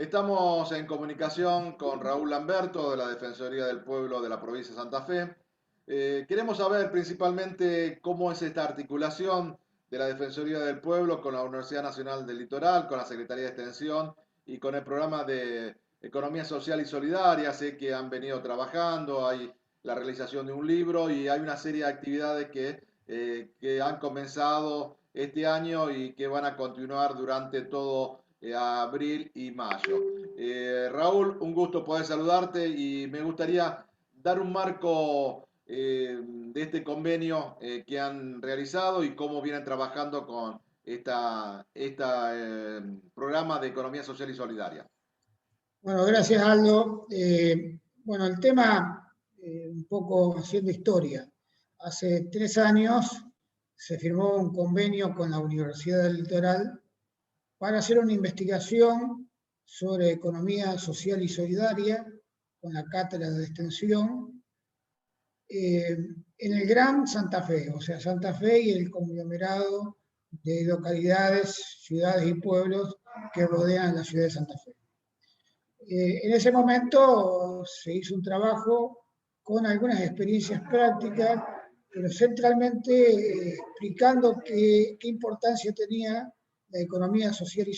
Estamos en comunicación con Raúl Lamberto de la Defensoría del Pueblo de la provincia de Santa Fe. Queremos saber principalmente cómo es esta articulación de la Defensoría del Pueblo con la Universidad Nacional del Litoral, con la Secretaría de Extensión y con el programa de Economía Social y Solidaria. Sé que han venido trabajando, hay la realización de un libro y hay una serie de actividades que han comenzado este año y que van a continuar durante todo abril y mayo. Raúl, un gusto poder saludarte y me gustaría dar un marco de este convenio que han realizado y cómo vienen trabajando con esta programa de economía social y solidaria. Bueno, gracias Aldo. Bueno, el tema, un poco haciendo historia. Hace 3 años se firmó un convenio con la Universidad del Litoral para hacer una investigación sobre economía social y solidaria con la cátedra de extensión en el Gran Santa Fe, o sea, Santa Fe y el conglomerado de localidades, ciudades y pueblos que rodean la ciudad de Santa Fe. En ese momento se hizo un trabajo con algunas experiencias prácticas, pero centralmente explicando qué importancia tenía la economía social y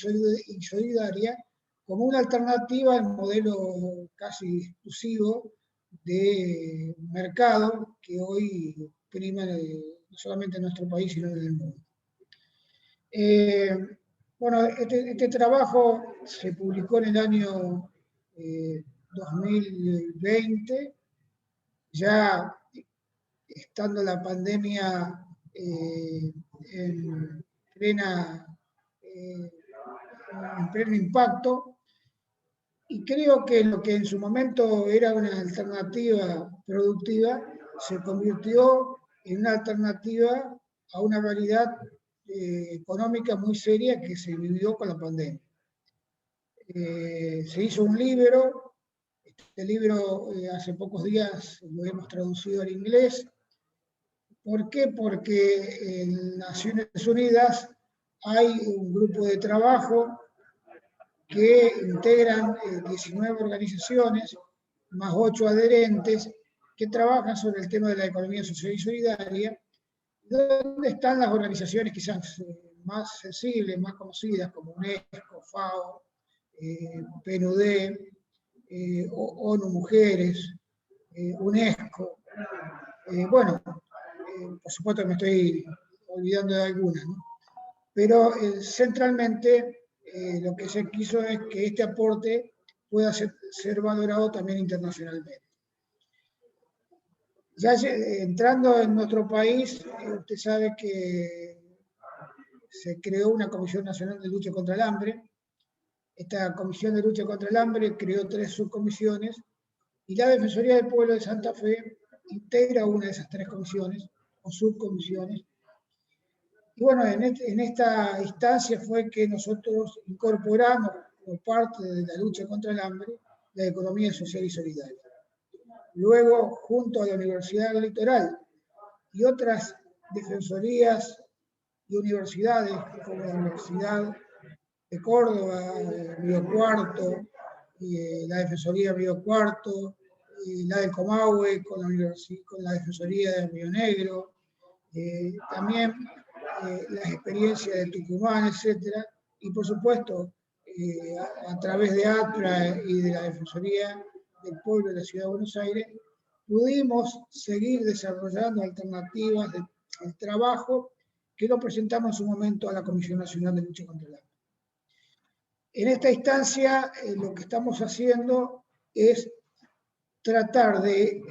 solidaria como una alternativa al modelo casi exclusivo de mercado que hoy prima no solamente en nuestro país, sino en el mundo. Bueno, este trabajo se publicó en el año 2020, ya estando la pandemia en pleno impacto, y creo que lo que en su momento era una alternativa productiva se convirtió en una alternativa a una realidad económica muy seria que se vivió con la pandemia. Se hizo un libro, este libro hace pocos días lo hemos traducido al inglés. ¿Por qué? Porque en Naciones Unidas hay un grupo de trabajo que integran 19 organizaciones, más 8 adherentes, que trabajan sobre el tema de la economía social y solidaria, donde están las organizaciones quizás más sensibles, más conocidas, como UNESCO, FAO, PNUD, ONU Mujeres, UNESCO. Bueno, por supuesto me estoy olvidando de algunas, ¿no? Pero centralmente lo que se quiso es que este aporte pueda ser valorado también internacionalmente. Ya entrando en nuestro país, usted sabe que se creó una Comisión Nacional de Lucha contra el Hambre. Esta Comisión de Lucha contra el Hambre creó 3 subcomisiones y la Defensoría del Pueblo de Santa Fe integra una de esas 3 comisiones o subcomisiones. Y bueno, en esta instancia fue que nosotros incorporamos como parte de la lucha contra el hambre la economía social y solidaria. Luego, junto a la Universidad del Litoral y otras defensorías y universidades como la Universidad de Córdoba, Río Cuarto, la Defensoría Río Cuarto, la del Comahue con la Defensoría de Río Negro, también las experiencias de Tucumán, etcétera, y por supuesto a través de ATRA y de la Defensoría del Pueblo de la Ciudad de Buenos Aires, pudimos seguir desarrollando alternativas de trabajo que lo presentamos en su momento a la Comisión Nacional de Lucha contra el Hambre. En esta instancia, lo que estamos haciendo es tratar de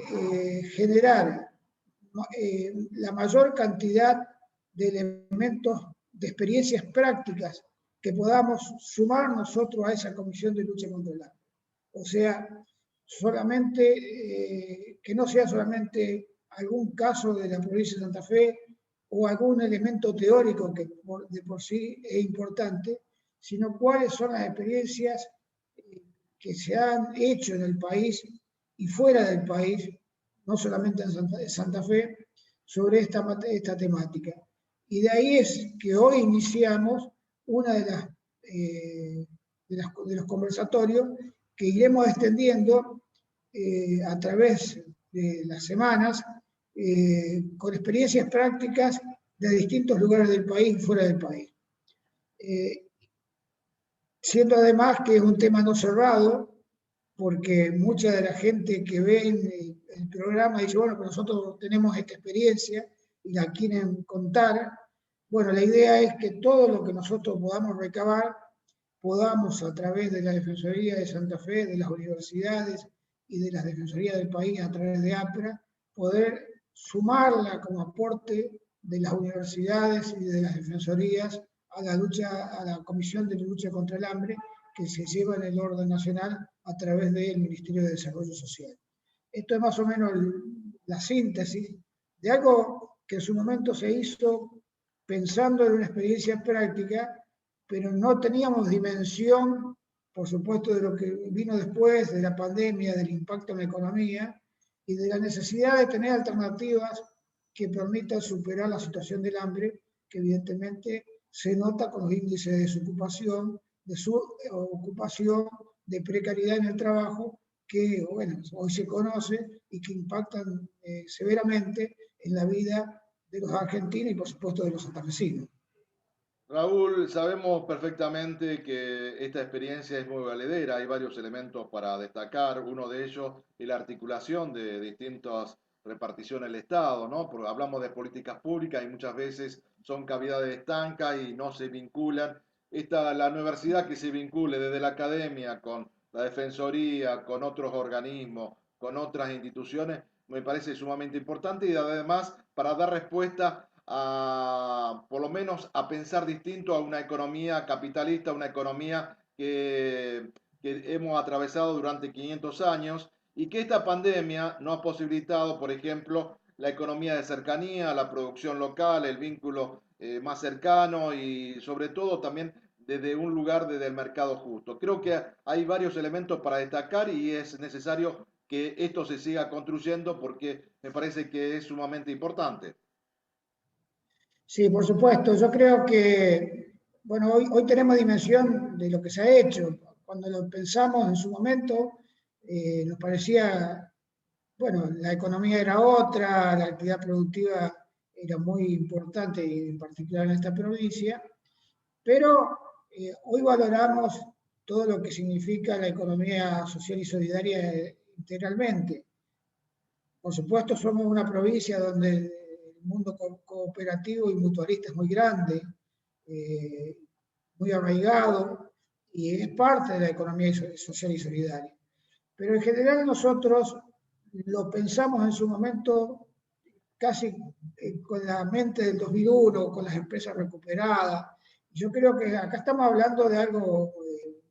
generar la mayor cantidad de elementos, de experiencias prácticas que podamos sumar nosotros a esa Comisión de Lucha contra el Hambre. O sea, que no sea solamente algún caso de la provincia de Santa Fe o algún elemento teórico que de por sí es importante, sino cuáles son las experiencias que se han hecho en el país y fuera del país, no solamente en Santa Fe, sobre esta temática. Y de ahí es que hoy iniciamos una de de los conversatorios que iremos extendiendo a través de las semanas con experiencias prácticas de distintos lugares del país y fuera del país. Siendo además que es un tema no cerrado, porque mucha de la gente que ve el programa dice, bueno, pero nosotros tenemos esta experiencia y la quieren contar. Bueno, la idea es que todo lo que nosotros podamos recabar, podamos a través de la Defensoría de Santa Fe, de las universidades y de las Defensorías del país a través de APRA, poder sumarla como aporte de las universidades y de las defensorías a la lucha, a la Comisión de Lucha contra el Hambre que se lleva en el orden nacional a través del Ministerio de Desarrollo Social. Esto es más o menos la síntesis de algo que en su momento se hizo pensando en una experiencia práctica, pero no teníamos dimensión, por supuesto, de lo que vino después, de la pandemia, del impacto en la economía y de la necesidad de tener alternativas que permitan superar la situación del hambre, que evidentemente se nota con los índices de desocupación, de subocupación, de precariedad en el trabajo, que bueno, hoy se conoce y que impactan severamente en la vida de los argentinos y por supuesto de los santafesinos. Raúl, sabemos perfectamente que esta experiencia es muy valedera, hay varios elementos para destacar, uno de ellos es la articulación de distintas reparticiones del Estado, ¿no? Porque hablamos de políticas públicas y muchas veces son cavidades estancas y no se vinculan. La universidad que se vincule desde la academia con la defensoría, con otros organismos, con otras instituciones, me parece sumamente importante y además para dar respuesta por lo menos a pensar distinto a una economía capitalista, una economía que hemos atravesado durante 500 años y que esta pandemia nos ha posibilitado, por ejemplo, la economía de cercanía, la producción local, el vínculo más cercano y sobre todo también desde un lugar desde el mercado justo. Creo que hay varios elementos para destacar y es necesario que esto se siga construyendo porque me parece que es sumamente importante. Sí, por supuesto. Yo creo que, bueno, hoy tenemos dimensión de lo que se ha hecho. Cuando lo pensamos en su momento, nos parecía, bueno, la economía era otra, la actividad productiva era muy importante, y en particular en esta provincia, pero hoy valoramos todo lo que significa la economía social y solidaria integralmente. Por supuesto, somos una provincia donde el mundo cooperativo y mutualista es muy grande, eh, muy arraigado, y es parte de la economía social y solidaria. Pero en general nosotros lo pensamos en su momento casi con la mente del 2001, con las empresas recuperadas. Yo creo que acá estamos hablando de algo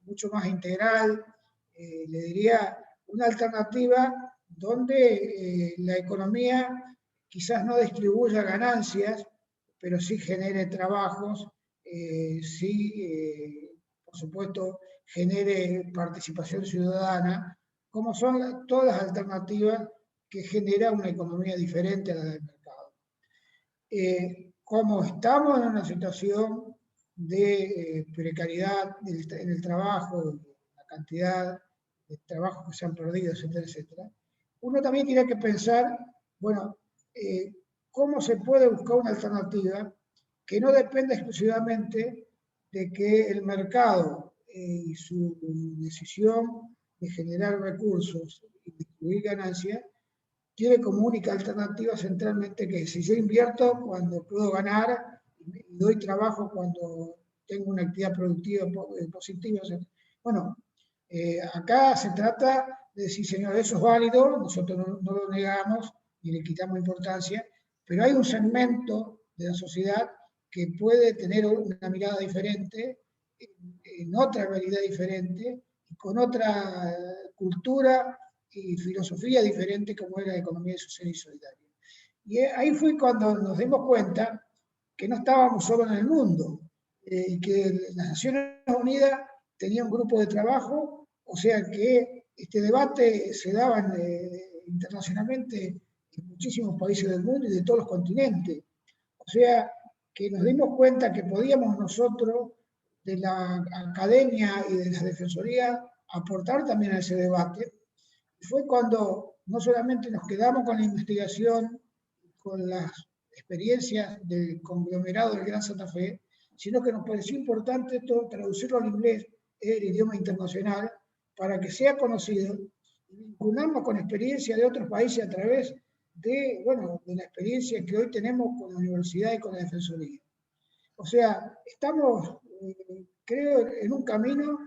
mucho más integral, le diría una alternativa donde la economía quizás no distribuya ganancias, pero sí genere trabajos, por supuesto, genere participación ciudadana, como son todas las alternativas que genera una economía diferente a la del mercado. Como estamos en una situación de precariedad en el trabajo, la cantidad de trabajos que se han perdido, etcétera, etcétera, uno también tiene que pensar, bueno, cómo se puede buscar una alternativa que no dependa exclusivamente de que el mercado y su decisión de generar recursos y distribuir ganancias tiene como única alternativa centralmente que si yo invierto cuando puedo ganar y doy trabajo cuando tengo una actividad productiva positiva. Bueno, acá se trata de decir, señor, eso es válido, nosotros no lo negamos ni le quitamos importancia, pero hay un segmento de la sociedad que puede tener una mirada diferente, en otra realidad diferente, y con otra cultura y filosofía diferente como era la economía social y solidaria. Y ahí fue cuando nos dimos cuenta que no estábamos solo en el mundo, y que las Naciones Unidas tenía un grupo de trabajo, o sea que este debate se daba internacionalmente en muchísimos países del mundo y de todos los continentes. O sea que nos dimos cuenta que podíamos nosotros de la academia y de la defensoría aportar también a ese debate. Fue cuando no solamente nos quedamos con la investigación, con las experiencias del conglomerado del Gran Santa Fe, sino que nos pareció importante esto traducirlo al inglés, el idioma internacional, para que sea conocido y vincularnos con experiencias de otros países a través de, bueno, de la experiencia que hoy tenemos con la universidad y con la defensoría. O sea, estamos, creo, en un camino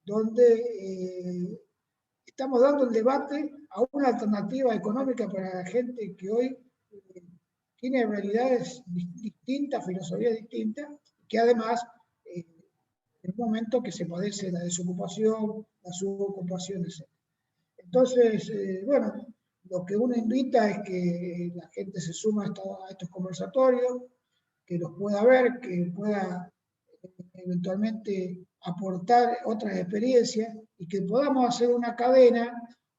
donde estamos dando el debate a una alternativa económica para la gente que hoy tiene realidades distintas, filosofías distintas, que además, en un momento que se padece la desocupación, la subocupación, etc. Entonces, bueno, lo que uno invita es que la gente se suma a estos conversatorios, que los pueda ver, que pueda eventualmente aportar otras experiencias y que podamos hacer una cadena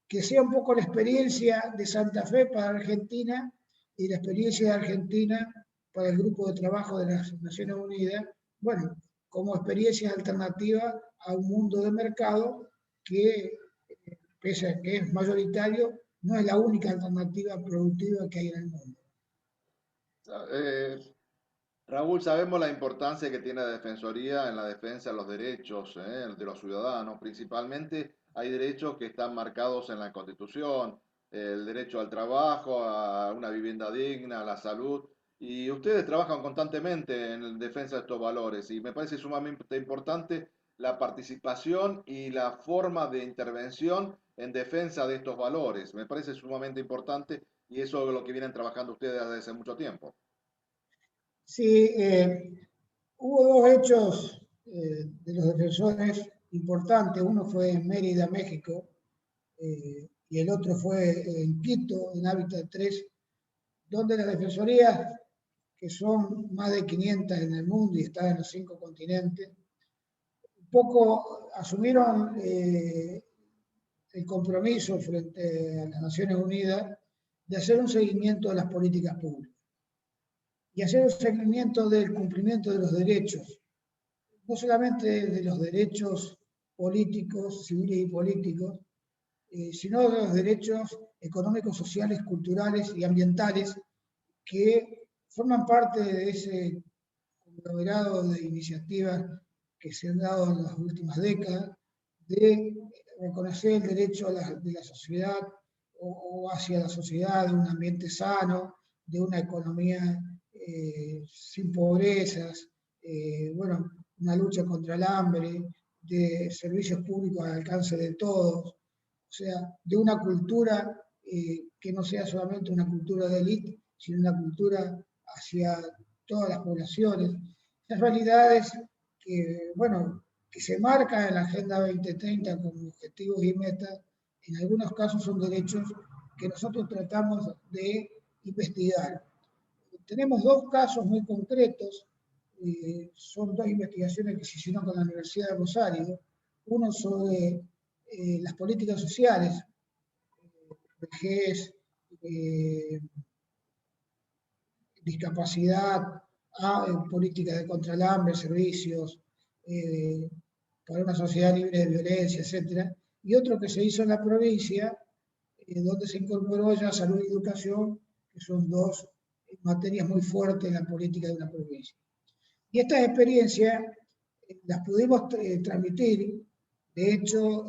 que sea un poco la experiencia de Santa Fe para Argentina y la experiencia de Argentina para el grupo de trabajo de las Naciones Unidas, bueno, como experiencias alternativas a un mundo de mercado que, pese a que es mayoritario, no es la única alternativa productiva que hay en el mundo. Raúl, sabemos la importancia que tiene la Defensoría en la defensa de los derechos de los ciudadanos. Principalmente hay derechos que están marcados en la Constitución, el derecho al trabajo, a una vivienda digna, a la salud. Y ustedes trabajan constantemente en defensa de estos valores y me parece sumamente importante la participación y la forma de intervención en defensa de estos valores. Me parece sumamente importante y eso es lo que vienen trabajando ustedes desde hace mucho tiempo. Sí, hubo dos hechos de los defensores importantes. Uno fue en Mérida, México, y el otro fue en Quito, en Hábitat 3, donde las defensorías, que son más de 500 en el mundo y están en los 5 continentes, un poco asumieron el compromiso frente a las Naciones Unidas de hacer un seguimiento de las políticas públicas y hacer un seguimiento del cumplimiento de los derechos, no solamente de los derechos políticos, civiles y políticos, sino de los derechos económicos, sociales, culturales y ambientales que forman parte de ese conglomerado de iniciativas que se han dado en las últimas décadas de reconocer el derecho de la sociedad o hacia la sociedad, de un ambiente sano, de una economía sin pobrezas, bueno, una lucha contra el hambre, de servicios públicos al alcance de todos, o sea, de una cultura que no sea solamente una cultura de élite, sino una cultura hacia todas las poblaciones. Esas realidades que, bueno, que se marcan en la Agenda 2030 como objetivos y metas, en algunos casos son derechos que nosotros tratamos de investigar. Tenemos dos casos muy concretos, son dos investigaciones que se hicieron con la Universidad de Rosario, uno sobre las políticas sociales, vejez, discapacidad, políticas de contra el hambre, servicios, para una sociedad libre de violencia, etc. Y otro que se hizo en la provincia, donde se incorporó ya salud y educación, que son dos materias muy fuertes en la política de una provincia. Y estas experiencias las pudimos transmitir, de hecho,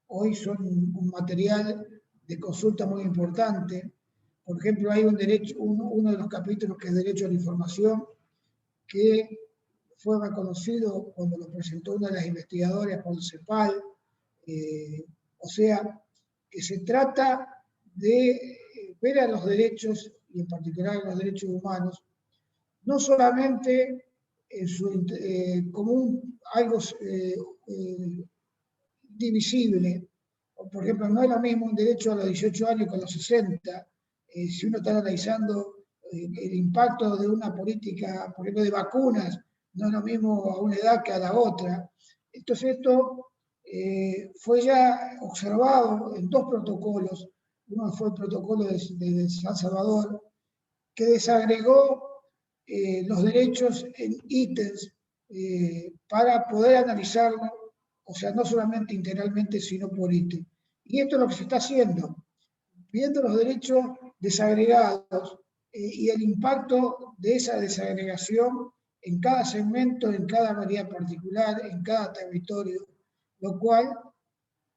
hoy son un material de consulta muy importante. Por ejemplo, hay un derecho, uno de los capítulos que es Derecho a la Información, que fue reconocido cuando lo presentó una de las investigadoras por el CEPAL. O sea, que se trata de ver a los derechos, y en particular a los derechos humanos, no solamente como algo divisible. Por ejemplo, no es lo mismo un derecho a los 18 años que a los 60. Si uno está analizando el impacto de una política, por ejemplo, de vacunas, no es lo mismo a una edad que a la otra. Entonces esto fue ya observado en dos protocolos. Uno fue el protocolo de San Salvador, que desagregó los derechos en ítems para poder analizarlo, o sea, no solamente integralmente, sino por ítem. Y esto es lo que se está haciendo, viendo los derechos desagregados y el impacto de esa desagregación en cada segmento, en cada variedad particular, en cada territorio, lo cual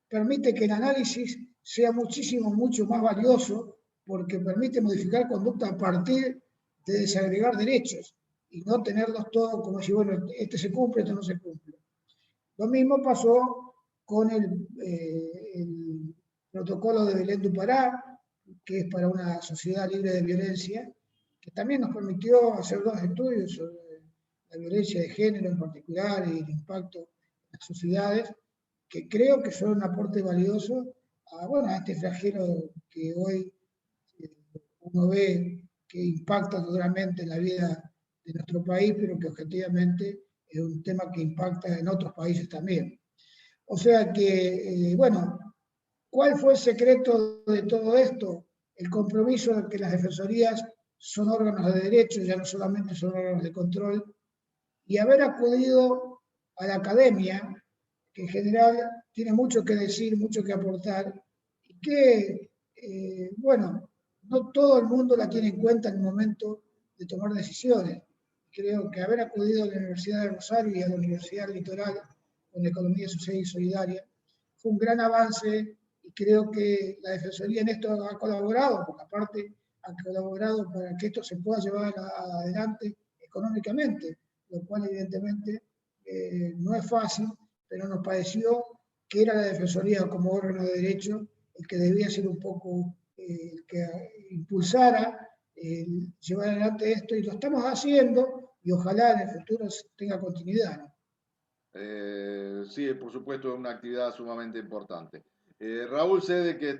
permite que el análisis sea mucho más valioso porque permite modificar conducta a partir de desagregar derechos y no tenerlos todos como si, bueno, este se cumple, este no se cumple. Lo mismo pasó con el protocolo de Belén do Pará, que es para una sociedad libre de violencia, que también nos permitió hacer dos estudios sobre la violencia de género en particular y el impacto en las sociedades, que creo que son un aporte valioso a, bueno, a este flagelo que hoy uno ve que impacta duramente en la vida de nuestro país, pero que objetivamente es un tema que impacta en otros países también. O sea que, bueno, ¿cuál fue el secreto de todo esto? El compromiso de que las defensorías son órganos de derecho, ya no solamente son órganos de control, y haber acudido a la academia, que en general tiene mucho que decir, mucho que aportar, y que, bueno, no todo el mundo la tiene en cuenta en el momento de tomar decisiones. Creo que haber acudido a la Universidad de Rosario y a la Universidad Litoral con Economía Social y Solidaria fue un gran avance y creo que la Defensoría en esto ha colaborado, porque aparte ha colaborado para que esto se pueda llevar adelante económicamente, lo cual evidentemente no es fácil, pero nos pareció que era la Defensoría como órgano de derecho el que debía ser un poco el que impulsara llevar adelante esto y lo estamos haciendo y ojalá en el futuro tenga continuidad, ¿no? Sí, por supuesto, es una actividad sumamente importante. Raúl, sé de que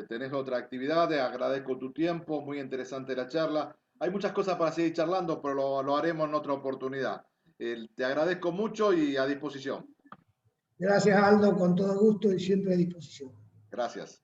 tenés otra actividad, te agradezco tu tiempo, muy interesante la charla. Hay muchas cosas para seguir charlando, pero lo haremos en otra oportunidad. Te agradezco mucho y a disposición. Gracias, Aldo, con todo gusto y siempre a disposición. Gracias.